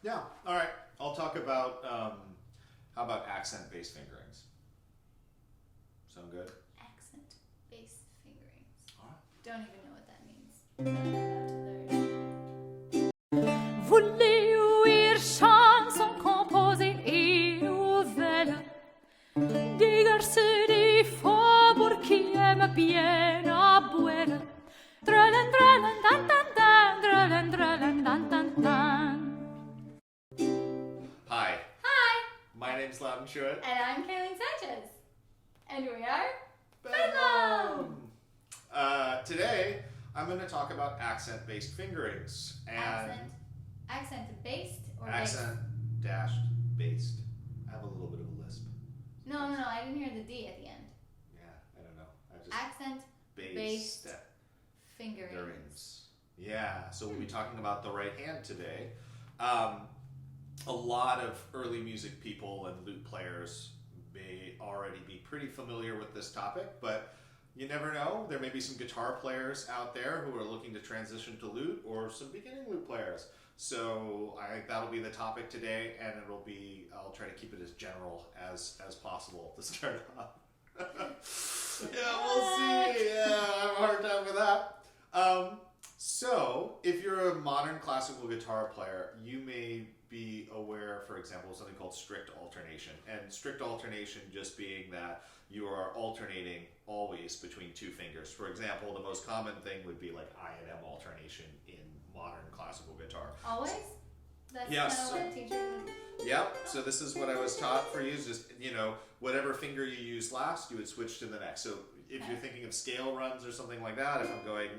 Yeah. All right. I'll talk about how about accent-based fingerings. Sound good? Accent-based fingerings. All right. Don't even know what that means. But I'm about to learn. Voulez ouïr chanson composée et nouvelle des garçons des faubourgs qui aiment bien à boire. Drelin, drelin, dan, dan, dan, drelin, drelin, dan, dan, dan. Hi. Hi! My name's Lute Schuett. And I'm Paul Sánchez. And we are Bedlam. Today, I'm going to talk about accent-based fingerings and accent-based or accent-based. I have a little bit of a lisp. based? No, I didn't hear the D at the end. Yeah, I don't know. I just Accent-based fingerings. Yeah, so we'll be talking about the right hand today. A lot of early music people and lute players may already be pretty familiar with this topic, but you never know. There may be some guitar players out there who are looking to transition to lute, or some beginning lute players. So that'll be the topic today, and I'll try to keep it as general as possible to start off. Yeah, we'll see. Yeah, I have a hard time with that. So, if you're a modern classical guitar player, you may be aware, for example, of something called strict alternation. And strict alternation just being that you are alternating always between two fingers. For example, the most common thing would be like I and M alternation in modern classical guitar. Always? That's Yes. kind of what teachers... Yep, so this is what I was taught for you, is just, whatever finger you used last, you would switch to the next. So if you're thinking of scale runs or something like that, if I'm going,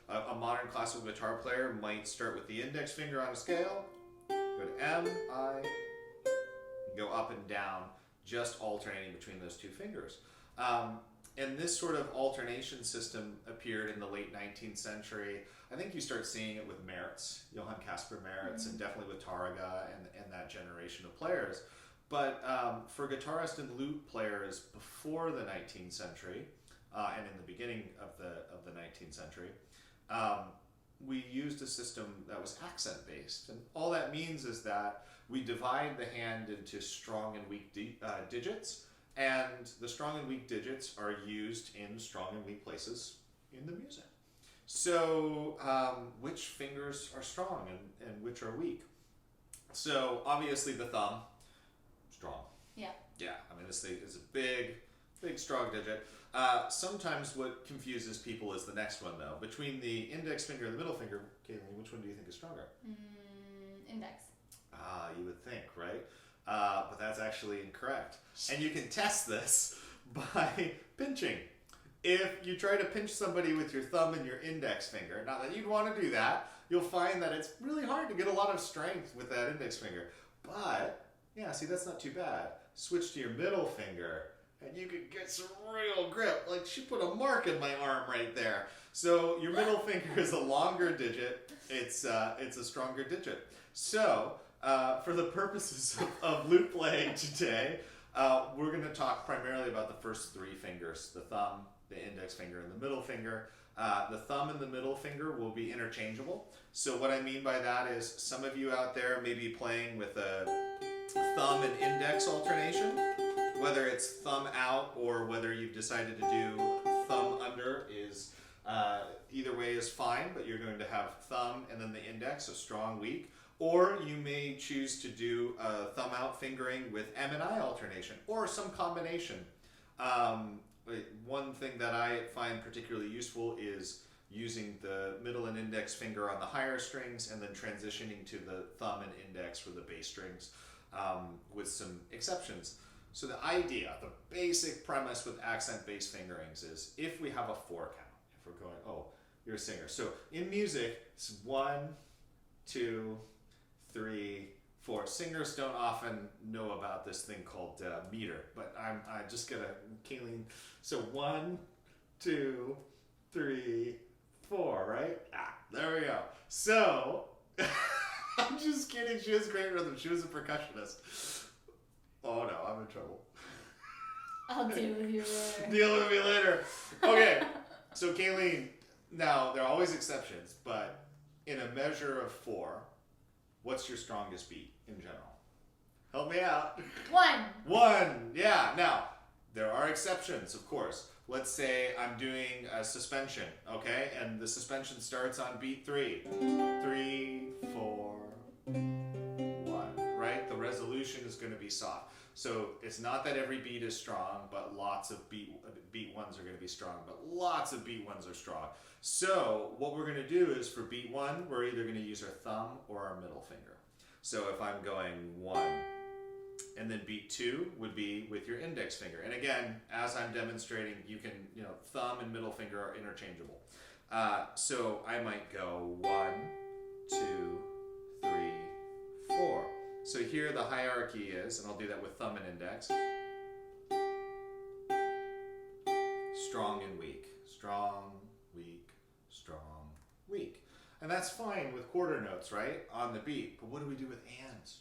a modern classical guitar player might start with the index finger on a scale, go to M, I, and go up and down, just alternating between those two fingers. And this sort of alternation system appeared in the late 19th century. I think you start seeing it with Mertz, Johann Caspar Mertz, and definitely with Taraga and that generation of players. But for guitarists and lute players before the 19th century, and in the beginning of the 19th century, we used a system that was accent-based. And all that means is that we divide the hand into strong and weak digits, and the strong and weak digits are used in strong and weak places in the music. So which fingers are strong and which are weak? So obviously the thumb, strong. Yeah. Yeah, I mean this thing is a big strong digit. Sometimes what confuses people is the next one though. Between the index finger and the middle finger, Kayleen, which one do you think is stronger? Index. You would think, right? But that's actually incorrect. And you can test this by pinching. If you try to pinch somebody with your thumb and your index finger, not that you'd want to do that, you'll find that it's really hard to get a lot of strength with that index finger. But, yeah, see, that's not too bad. Switch to your middle finger, and you can get some real grip. Like, she put a mark in my arm right there. So your middle finger is a longer digit. It's a stronger digit. So, for the purposes of lute playing today, we're going to talk primarily about the first three fingers, the thumb, the index finger, and the middle finger. The thumb and the middle finger will be interchangeable. So what I mean by that is some of you out there may be playing with a thumb and index alternation, whether it's thumb out or whether you've decided to do thumb under is either way is fine, but you're going to have thumb and then the index, so strong, weak. Or you may choose to do a thumb out fingering with M and I alternation, or some combination. One thing that I find particularly useful is using the middle and index finger on the higher strings and then transitioning to the thumb and index for the bass strings, with some exceptions. So the idea, the basic premise with accent-based fingerings is if we have a 4 count, if we're going, oh, you're a singer. So in music, it's 1, 2, 3, 4. Singers don't often know about this thing called meter, but I'm just gonna, Kayleen. So 1, 2, 3, 4, right? There we go. So I'm just kidding. She has great rhythm. She was a percussionist. Oh no, I'm in trouble. I'll deal with you later. Deal with me later. Okay, so Kayleen, now there are always exceptions, but in a measure of 4, What's your strongest beat in general? Help me out. 1. 1, yeah. Now, there are exceptions, of course. Let's say I'm doing a suspension, okay? And the suspension starts on beat 3. 3, 4, 1, right? The resolution is going to be soft. So it's not that every beat is strong, but lots of beat ones are going to be strong, but lots of beat ones are strong. So what we're going to do is for beat 1, we're either going to use our thumb or our middle finger. So if I'm going 1, and then beat 2 would be with your index finger. And again, as I'm demonstrating, you can, thumb and middle finger are interchangeable. So I might go 1, 2, 3, 4. So here the hierarchy is, and I'll do that with thumb and index. Strong and weak. Strong, weak, strong, weak. And that's fine with quarter notes, right? On the beat. But what do we do with ands?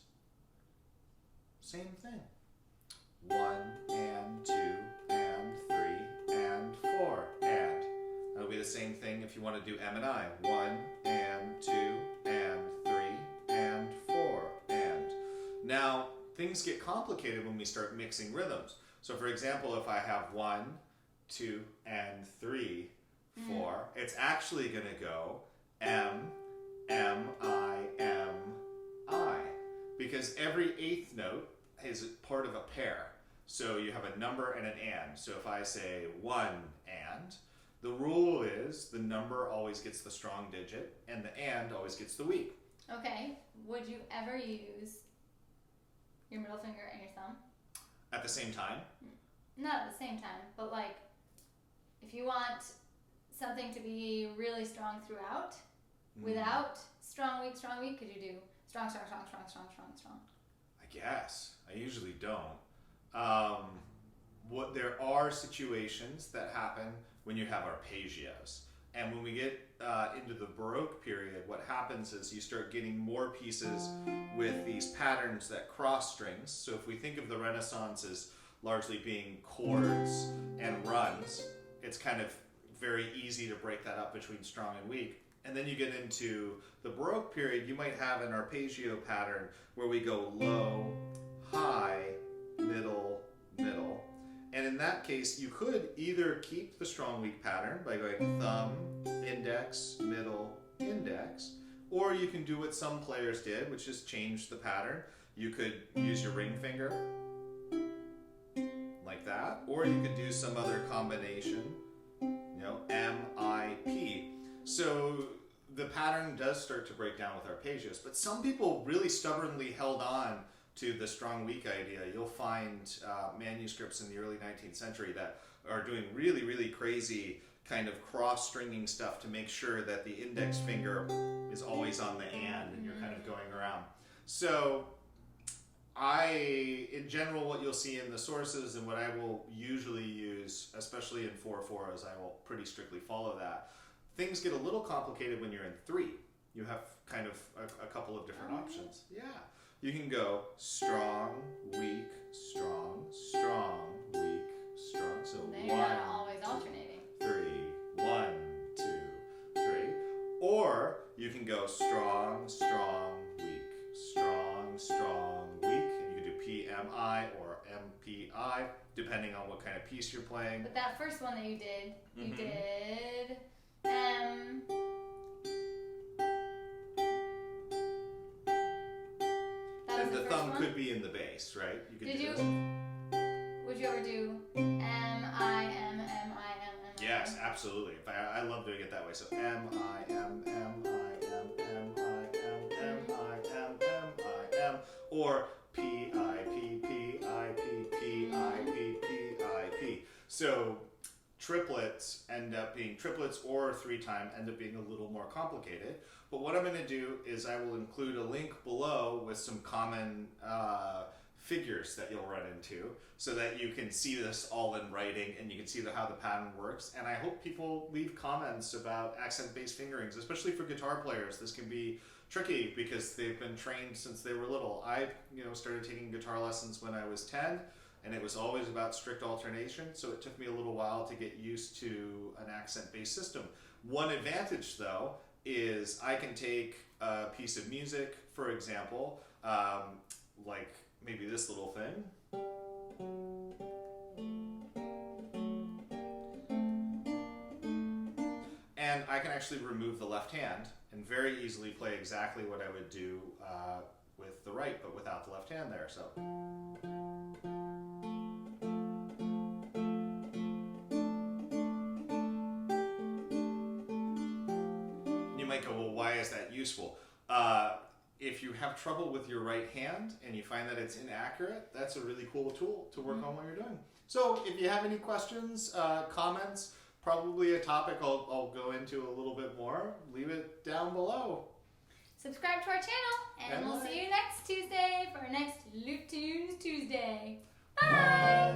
Same thing. 1 and 2 and 3 and 4 and. That'll be the same thing if you want to do M and I. 1 and 2 and 3 and 4 and. Now, things get complicated when we start mixing rhythms. So for example, if I have 1, 2, and 3, 4, it's actually going to go M, M, I, M, I. Because every eighth note is part of a pair. So you have a number and an and. So if I say 1 and, the rule is the number always gets the strong digit and the and always gets the weak. Okay. Would you ever use your middle finger and your thumb? At the same time? Not at the same time, but like if you want something to be really strong throughout, without strong, weak, could you do strong, strong, strong, strong, strong, strong, strong? I guess. I usually don't. There are situations that happen when you have arpeggios. And when we get into the Baroque period, what happens is you start getting more pieces with these patterns that cross strings. So if we think of the Renaissance as largely being chords and runs, it's kind of very easy to break that up between strong and weak. And then you get into the Baroque period, you might have an arpeggio pattern where we go low, high, middle, middle. And in that case, you could either keep the strong weak pattern by going thumb, index, middle, index, or you can do what some players did, which is change the pattern. You could use your ring finger like that, or you could do some other combination, M, I, P. So the pattern does start to break down with arpeggios, but some people really stubbornly held on to the strong weak idea. You'll find manuscripts in the early 19th century that are doing really, really crazy kind of cross-stringing stuff to make sure that the index finger is always on the and you're kind of going around. So in general, what you'll see in the sources and what I will usually use, especially in 4/4, is I will pretty strictly follow that. Things get a little complicated when you're in 3. You have kind of a couple of different options. Yeah. You can go strong, weak, strong, strong, weak, strong. So they're not always alternating. 3, 1, 2, 3. Or you can go strong, strong, weak, strong, strong, weak. And you can do PMI or MPI, depending on what kind of piece you're playing. But that first one that you did, you did M. And the thumb could be in the bass, right? You could Would you ever do M-I-M, M-I-M, M-I-M? Yes, absolutely. I love doing it that way. So M-I-M, M-I-M, M-I-M, M-I-M, M-I-M, or P-I-P-P-I-P-P-I-P-P-I-P. So triplets or 3-time end up being a little more complicated. But what I'm going to do is I will include a link below with some common figures that you'll run into so that you can see this all in writing and you can see how the pattern works. And I hope people leave comments about accent-based fingerings, especially for guitar players. This can be tricky because they've been trained since they were little. I started taking guitar lessons when I was 10, and it was always about strict alternation, so it took me a little while to get used to an accent-based system. One advantage, though, is I can take a piece of music, for example, like maybe this little thing. And I can actually remove the left hand and very easily play exactly what I would do with the right, but without the left hand there. So. You might go, well, why is that useful? If you have trouble with your right hand and you find that it's inaccurate, that's a really cool tool to work on what you're doing. So if you have any questions, comments, probably a topic I'll go into a little bit more, leave it down below. Subscribe to our channel, and we'll see you next Tuesday for our next Lute Tunes Tuesday. Bye!